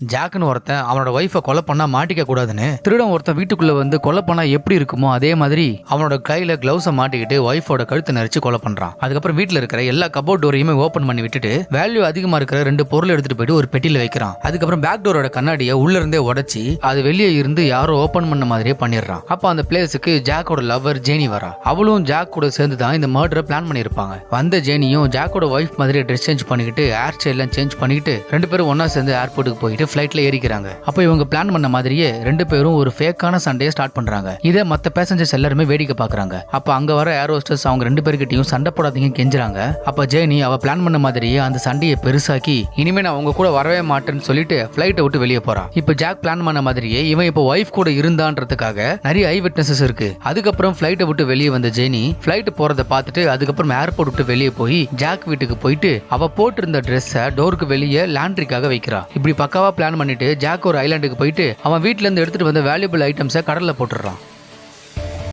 ஜாக்குன்னு ஒருத்தன் அவனோட ஒய்ஃபை கொலை பண்ணா மாட்டிக்க கூடாதுன்னு திருடன் ஒருத்தன் வீட்டுக்குள்ள வந்து கொலை பண்ணா எப்படி இருக்குமோ அதே மாதிரி அவனோட கையில கிளவுஸை மாட்டிக்கிட்டு ஒய்ஃபோட கழுத்தை நெரிச்சு கொலை பண்றான். அதுக்கப்புறம் வீட்டுல இருக்கிற எல்லா கபோர்ட் டோரையுமே ஓபன் பண்ணி விட்டுட்டு வேல்யூ அதிகமா இருக்கிற 2 பொருள் எடுத்துட்டு போயிட்டு ஒரு பெட்டியில வைக்கிறான். அதுக்கப்புறம் பேக் டோரோட கண்ணாடியை உள்ள இருந்தே உடைச்சி அது வெளியே இருந்து யாரோ ஓபன் பண்ண மாதிரியே பண்ணிடுறான். அப்ப அந்த பிளேஸுக்கு ஜாக்கோட லவர் ஜேனி வரா. அவளும் ஜாக் கூட சேர்ந்து தான் இந்த மர்டரை பிளான் பண்ணிருப்பாங்க. வந்த ஜேனியும் ஜாக்கோட ஒய்ஃப் மாதிரி ட்ரெஸ் சேஞ்ச் பண்ணிக்கிட்டு ஹேர் ஸ்டைல் எல்லாம் சேஞ்ச் பண்ணிக்கிட்டு 2 பேரும் ஒன்னா சேர்ந்து ஏர்போர்ட்டுக்கு போயிட்டு ஃபிளைட்ல ஏறிக்கிறாங்க. அப்ப இவங்க பிளான் பண்ண மாதிரியே 2 பேரும் ஒரு ஃபேக்கான சண்டையை ஸ்டார்ட் பண்றாங்க. இதை மத்த பேசஞ்சர்ஸ் எல்லாருமே வேடிக்கை பாக்குறாங்க. அப்ப அங்க வர ஏர் ஹோஸ்டர்ஸ் அவங்க 2 பேர்கிட்டயும் சண்டை போடாதீங்க கெஞ்சுறாங்க. அப்ப ஜேனி அவ பிளான் பண்ண மாதிரியே அந்த சண்டையை பெருசாக்கி இனிமே நான் அவங்க கூட வரவே மாட்டேன்னு சொல்லிட்டு ஃபிளைட்டை விட்டு வெளியே போறான். இப்ப ஜாக் பிளான் பண்ண மாதிரியே இவன் இப்ப ஒய்ஃப் கூட இருந்தான்றதுக்காக நிறைய ஐ விட்னஸஸ் இருக்கு. அதுக்கப்புறம் ஃபிளைட்டை விட்டு வெளியே வந்த ஜேனி ஃபிளைட் போறதை பார்த்துட்டு அதுக்கப்புறம் ஏர்போர்ட் விட்டு வெளியே போய் ஜாக் வீட்டுக்கு போயிட்டு அவ போட்டு இருந்த ட்ரெஸ்ஸை டோருக்கு வெளியே லாண்ட்ரிக்காக வைக்கிறா. இப்படி பக்காவா பிளான் பண்ணிட்டு ஜாக் ஒரு ஐலாண்டுக்கு போயிட்டு அவன் வீட்டுல இருந்து எடுத்துட்டு வந்த வேல்யூபிள் ஐட்டம்ஸை கடல்ல போட்டுறான்.